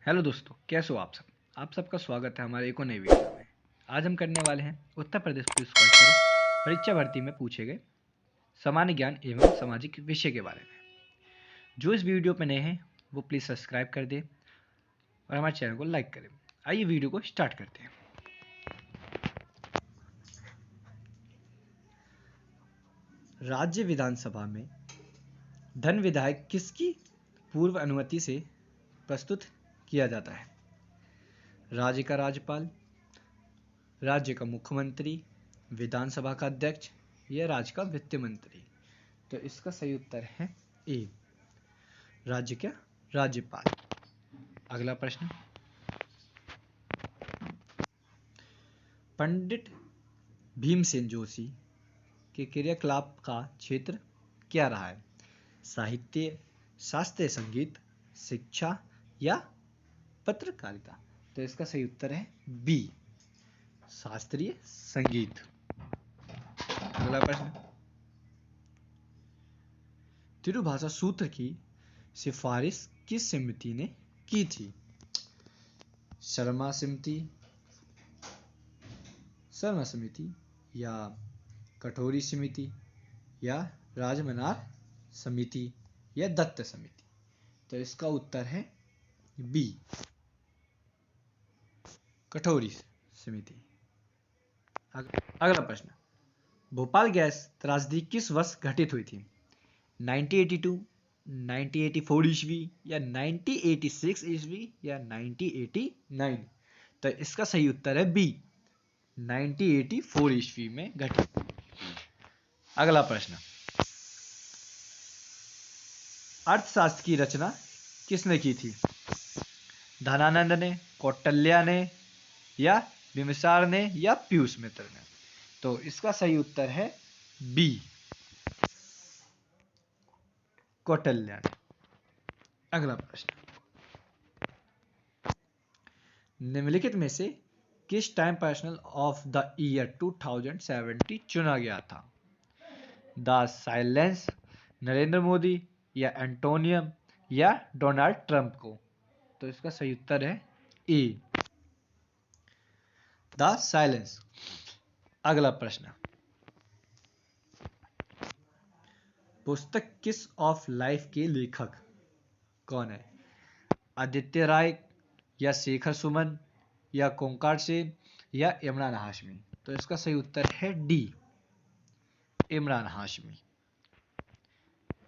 Hello दोस्तों, कैसे हो आप सब। आप सबका स्वागत है हमारे एक और नई वीडियो में। आज हम करने वाले हैं उत्तर प्रदेश पुलिस कांस्टेबल परीक्षा भर्ती में पूछे गए सामान्य ज्ञान एवं सामाजिक विषय के बारे में। जो इस वीडियो पर नए हैं वो प्लीज़ सब्सक्राइब कर दें और हमारे चैनल को लाइक करें। आइए वीडियो को स्टार्ट करते हैं। राज्य विधानसभा में धन विधायक किसकी पूर्व अनुमति से प्रस्तुत किया जाता है? राज्य का राज्यपाल, राज्य का मुख्यमंत्री, विधानसभा का अध्यक्ष या राज्य का वित्त मंत्री। तो इसका सही उत्तर है ए, राज्य का राज्यपाल। अगला प्रश्न, पंडित भीमसेन जोशी के क्रियाकलाप का क्षेत्र क्या रहा है? साहित्य, शास्त्रीय संगीत, शिक्षा या पत्रकारिता। तो इसका सही उत्तर है बी, शास्त्रीय संगीत। अगला प्रश्न, त्रिभाषा सूत्र की सिफारिश किस समिति ने की थी? शर्मा समिति या कठोरी समिति या राजमनार समिति या दत्त समिति। तो इसका उत्तर है बी, कठोरी समिति। अगला प्रश्न, भोपाल गैस त्रासदी किस वर्ष घटित हुई थी? 1982, 1984 ईस्वी या 1986 ईस्वी या 1989। तो इसका सही उत्तर है बी, 1984 ईस्वी में घटित। अगला प्रश्न, अर्थशास्त्र की रचना किसने की थी? धनानंद ने, कौटिल्य ने या बिम्बिसार ने या पीयूष मित्र ने। तो इसका सही उत्तर है बी, कौटिल्य ने। अगला प्रश्न, निम्नलिखित में से किस time personal of the year 2070 चुना गया था? द साइलेंस, नरेंद्र मोदी या एंटोनियम या डोनाल्ड ट्रंप को। तो इसका सही उत्तर है ए, द साइलेंस। अगला प्रश्न, पुस्तक किस ऑफ लाइफ के लेखक कौन है? आदित्य राय या शेखर सुमन या कोंकार सेन या इमरान हाशमी। तो इसका सही उत्तर है डी, इमरान हाशमी।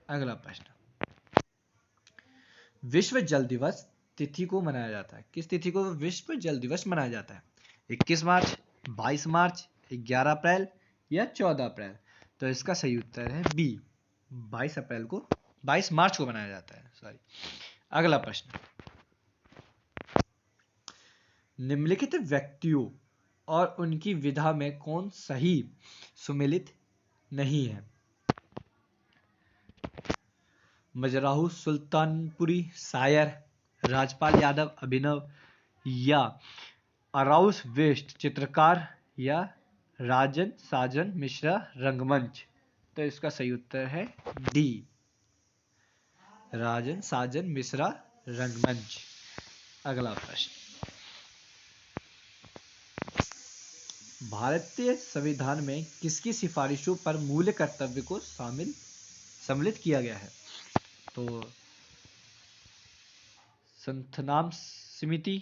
अगला प्रश्न, विश्व जल दिवस तिथि को मनाया जाता है? किस तिथि को विश्व जल दिवस मनाया जाता है? 21 मार्च, 22 मार्च, 11 अप्रैल या 14 अप्रैल। तो इसका सही उत्तर है बी, 22 मार्च को मनाया जाता है। सॉरी। अगला प्रश्न, निम्नलिखित व्यक्तियों और उनकी विधा में कौन सही सुमेलित नहीं है? मजराहू सुल्तानपुरी शायर, राजपाल यादव अभिनव या अराउस वेस्ट चित्रकार या राजन साजन मिश्रा रंगमंच। तो इसका सही उत्तर है डी, राजन साजन मिश्रा रंगमंच। अगला प्रश्न, भारतीय संविधान में किसकी सिफारिशों पर मूल कर्तव्य को सम्मिलित किया गया है? तो संतनाम समिति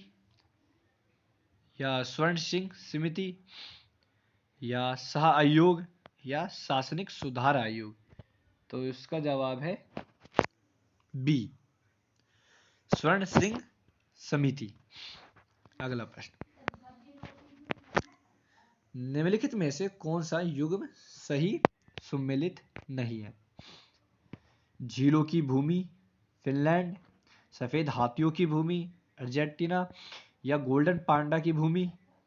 या स्वर्ण सिंह समिति या सह आयोग या शासनिक सुधार आयोग। तो इसका जवाब है बी, स्वर्ण सिंह समिति। अगला प्रश्न, निम्नलिखित में से कौन सा युग्म सही सुमेलित नहीं है? झीलों की भूमि फिनलैंड, सफेद हाथियों की भूमि अर्जेंटीना या गोल्डन पांडा की भूमि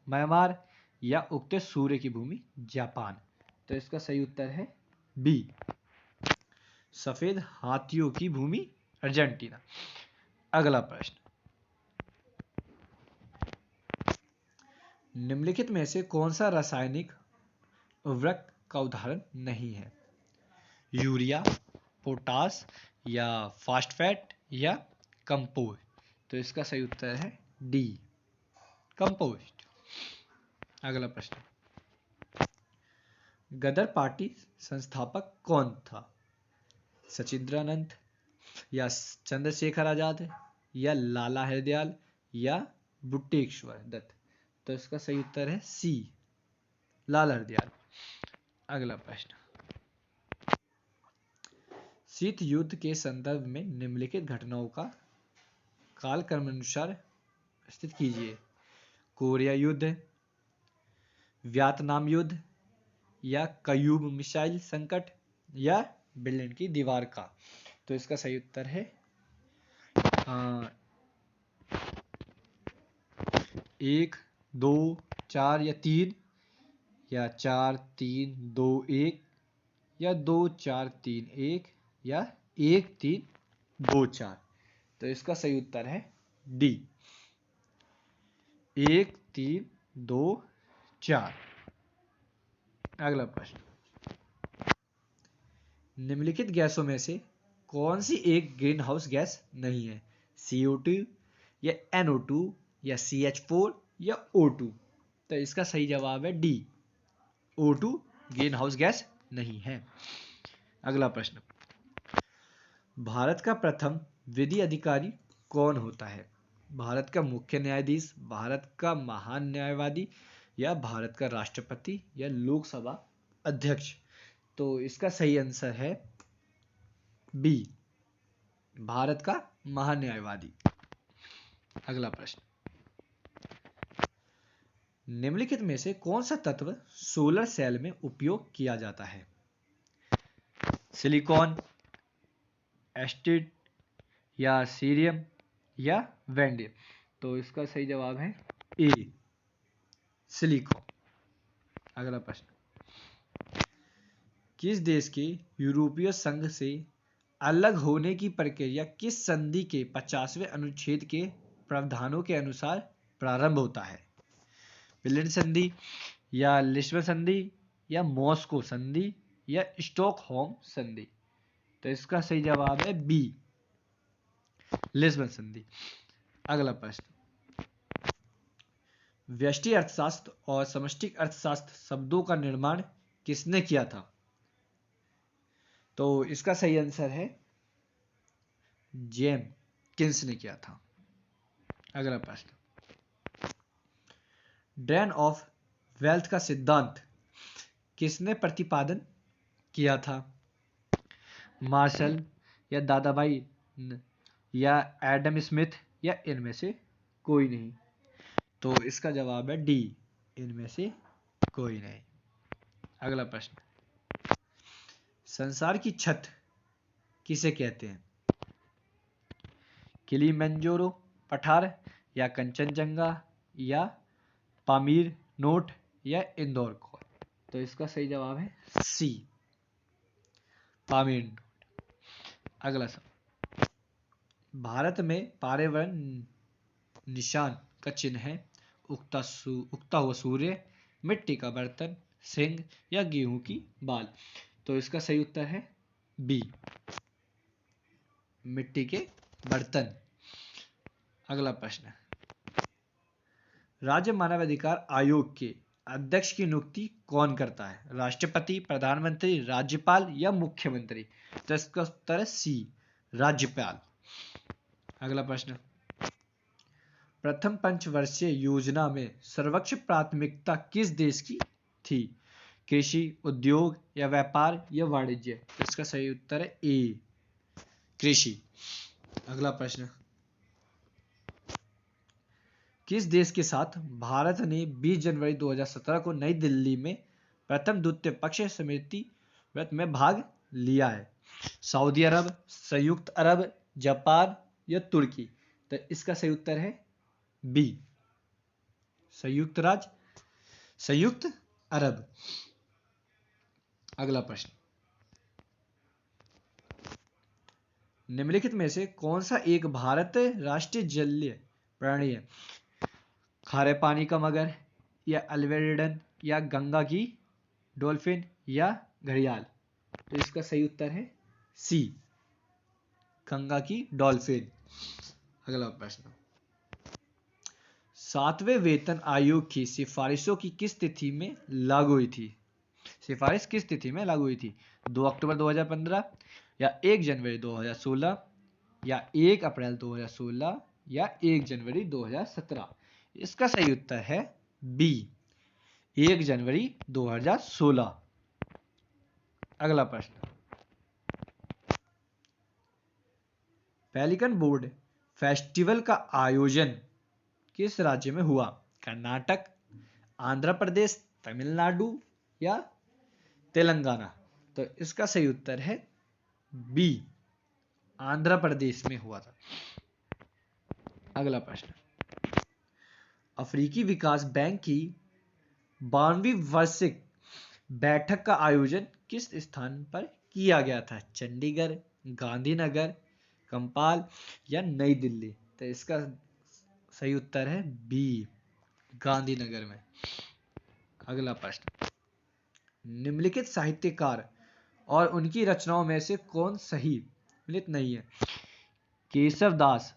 म्यांमार या उगते सूर्य की भूमि जापान। तो इसका सही उत्तर है बी, सफेद हाथियों की भूमि अर्जेंटीना। अगला प्रश्न, निम्नलिखित में से कौन सा रासायनिक उर्वरक का उदाहरण नहीं है? यूरिया, पोटास या फास्फेट या कंपोस्ट। तो इसका सही उत्तर है डी, कंपोस्ट। अगला प्रश्न, गदर पार्टी संस्थापक कौन था? सचिंद्रानंद, या चंद्रशेखर आजाद, या लाला हरदयाल, या बुट्टेश्वर दत्त? तो इसका सही उत्तर है सी, लाला हरदयाल। अगला प्रश्न, शीत युद्ध के संदर्भ में निम्नलिखित घटनाओं का कालक्रमानुसार स्थित कीजिए। कोरिया युद्ध, वियतनाम युद्ध, या क्यूब मिसाइल संकट, या berlin की दीवार का? तो इसका सही उत्तर है 1, 2, 4 या 3, या 4, 3, 2, 1, या 2, 4, 3, 1, या 1, 3, 2, 4? तो इसका सही उत्तर है डी, 1, 3, 2, 4। अगला प्रश्न, निम्नलिखित गैसों में से कौन सी एक ग्रीन हाउस गैस नहीं है? CO2, या NO2, या CH4, या O2? तो इसका सही जवाब है D, O2 green house gas नहीं है। अगला प्रश्न, भारत का प्रथम विधि अधिकारी कौन होता है? भारत का मुख्य न्यायाधीश, भारत का महान न्यायवादी, या भारत का राष्ट्रपति, या लोकसभा अध्यक्ष? तो इसका सही आंसर है बी, भारत का महान्यायवादी। अगला प्रश्न, निम्नलिखित में से कौन सा तत्व सोलर सेल में उपयोग किया जाता है? सिलिकॉन, एस्टेट, या सीरियम, या वैंडियम? तो इसका सही जवाब है ए, सिलिकॉन। अगला प्रश्न, किस देश के यूरोपीय संघ से अलग होने की प्रक्रिया किस संधि के 50वें अनुच्छेद के प्रावधानों के अनुसार प्रारंभ होता है? berlin संधि, या लिस्बन संधि, या मॉस्को संधि, या स्टॉकहोम संधि? तो इसका सही जवाब है बी, लिस्बन संधि। अगला प्रश्न, व्यष्टि अर्थशास्त्र और समष्टि अर्थशास्त्र शब्दों का निर्माण किसने किया था? तो इसका सही आंसर है जेम्किंस ने किया था। अगला प्रश्न, ड्रेन ऑफ वेल्थ का सिद्धांत किसने प्रतिपादन किया था? मार्शल, या दादाभाई, या एडम स्मिथ, या इनमें से कोई नहीं? तो इसका जवाब है डी, इनमें से कोई नहीं। अगला प्रश्न, संसार की छत किसे कहते हैं? किलिमंजारो पठार, या कंचनजंगा, या पामीर नोट, या इंदौर को? तो इसका सही जवाब है सी, पामीर नोट। अगला सवाल, भारत में पर्यावरण निशान का चिन्ह है उगता हुआ सूर्य, मिट्टी का बर्तन, सिंह, या गेहूं की बाल? तो इसका सही उत्तर है बी, मिट्टी के बर्तन। अगला प्रश्न, राज्य मानवाधिकार आयोग के अध्यक्ष की नियुक्ति कौन करता है? राष्ट्रपति, प्रधानमंत्री, राज्यपाल, या मुख्यमंत्री? तो इसका उत्तर है सी, राज्यपाल। अगला प्रश्न, प्रथम पंचवर्षीय योजना में सर्वोच्च प्राथमिकता किस देश की थी? कृषि, उद्योग, या व्यापार, या वाणिज्य? इसका सही उत्तर है ए, कृषि। अगला प्रश्न, किस देश के साथ भारत ने 20 जनवरी 2017 को नई दिल्ली में प्रथम द्विपक्षीय समिति में भाग लिया है? सऊदी अरब, संयुक्त अरब, जापान, या तुर्की? तो इसका सही उत्तर है बी, संयुक्त अरब। अगला प्रश्न, निम्नलिखित में से कौन सा एक भारत राष्ट्रीय जलीय प्राणी है? खारे पानी का मगर, या अल्वेरिडन, या गंगा की डॉल्फिन, या घड़ियाल? तो इसका सही उत्तर है सी, गंगा की डॉल्फिन। अगला प्रश्न, 7वें वेतन आयोग की सिफारिशों की किस तिथि में लागू हुई थी? सिफारिश किस तिथि में लागू हुई थी? 2 अक्टूबर 2015 या 1 जनवरी 2016 या 1 अप्रैल 2016 या 1 जनवरी 2017? इसका सही उत्तर है बी, 1 जनवरी 2016। अगला प्रश्न, पेलिकन बोर्ड फेस्टिवल का आयोजन किस राज्य में हुआ? कर्नाटक, आंध्र प्रदेश, तमिलनाडु या तेलंगाना? तो इसका सही उत्तर है बी, आंध्र प्रदेश में हुआ था। अगला प्रश्न, अफ्रीकी विकास बैंक की 52वीं वार्षिक बैठक का आयोजन किस स्थान पर किया गया था? चंडीगढ़, गांधीनगर, कंपाल या नई दिल्ली? तो इसका सही उत्तर है बी, गांधीनगर में। अगला प्रश्न, निम्नलिखित साहित्यकार और उनकी रचनाओं में से कौन सही मिलित नहीं है? केशवदास,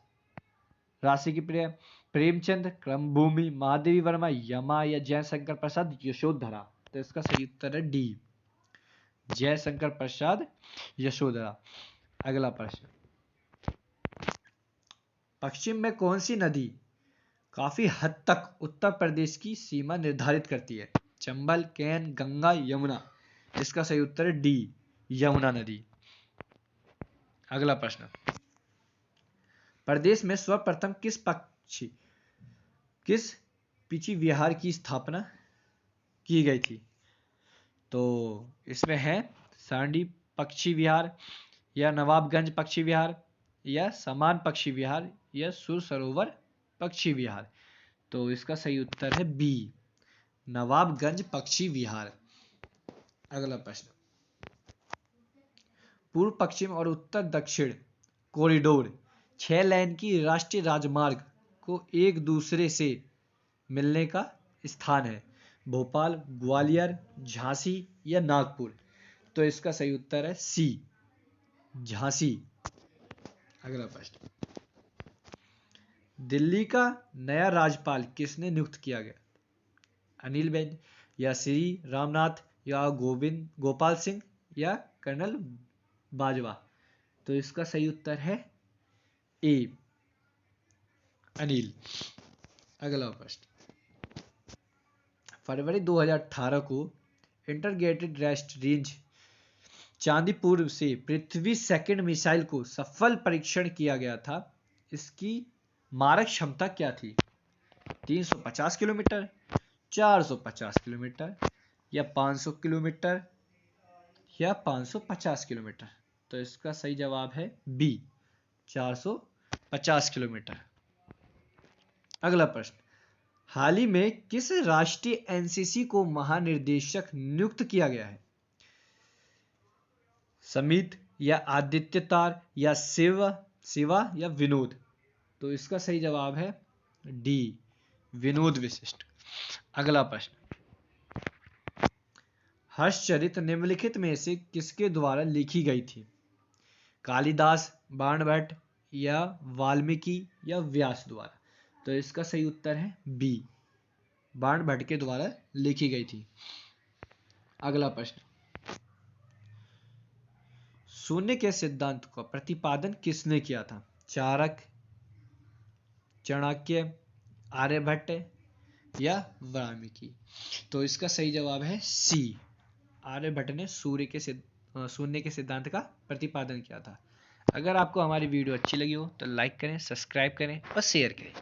राशि की प्रिय, प्रेमचंद, क्रमभूमि, महादेवी वर्मा, यमा या जयशंकर प्रसाद, यशोधरा? तो इसका सही उत्तर है डी, जयशंकर प्रसाद यशोधरा। अगला प्रश्न, पश्चिम में कौन सी नदी काफी हद तक उत्तर प्रदेश की सीमा निर्धारित करती है? चंबल, कैन, गंगा, यमुना? इसका सही उत्तर है डी, यमुना नदी। अगला प्रश्न, प्रदेश में सर्वप्रथम किस पक्षी विहार की स्थापना की गई थी? तो इसमें है सांडी पक्षी विहार या नवाबगंज पक्षी विहार या समान पक्षी विहार या सुर सरोवर पक्षी विहार? तो इसका सही उत्तर है बी, नवाबगंज पक्षी विहार। अगला प्रश्न, पूर्व पश्चिम और उत्तर दक्षिण कॉरिडोर 6 लेन की राष्ट्रीय राजमार्ग को एक दूसरे से मिलने का स्थान है? भोपाल, ग्वालियर, झांसी या नागपुर? तो इसका सही उत्तर है सी, झांसी। अगला प्रश्न, दिल्ली का नया राज्यपाल किसने नियुक्त किया गया? अनिल बैन या श्री रामनाथ या गोपाल सिंह या कर्नल बाजवा? तो इसका सही उत्तर है ए, अनिल। अगला प्रश्न, फरवरी 2018 को इंटीग्रेटेड रेस्ट रेंज चांदीपुर से पृथ्वी सेकंड मिसाइल को सफल परीक्षण किया गया था। इसकी मारक क्षमता क्या थी? 350 किलोमीटर, 450 किलोमीटर या 500 किलोमीटर या 550 किलोमीटर? तो इसका सही जवाब है बी, 450 किलोमीटर। अगला प्रश्न, हाल ही में किस राष्ट्रीय एनसीसी को महानिदेशक नियुक्त किया गया है? समित या आदित्य तार या शिवा या विनोद? तो इसका सही जवाब है डी, विनोद विशिष्ट। अगला प्रश्न, हर्षचरित निम्नलिखित में से किसके द्वारा लिखी गई थी? कालिदास, बाणभट्ट या वाल्मीकि या व्यास द्वारा? तो इसका सही उत्तर है बी, बाणभट्ट के द्वारा लिखी गई थी। अगला प्रश्न, शून्य के सिद्धांत का प्रतिपादन किसने किया था? चाणक्य, आर्यभट्ट या वाल्मीकि? तो इसका सही जवाब है सी, आर्यभट्ट ने शून्य के सिद्धांत का प्रतिपादन किया था। अगर आपको हमारी वीडियो अच्छी लगी हो तो लाइक करें, सब्सक्राइब करें और शेयर करें।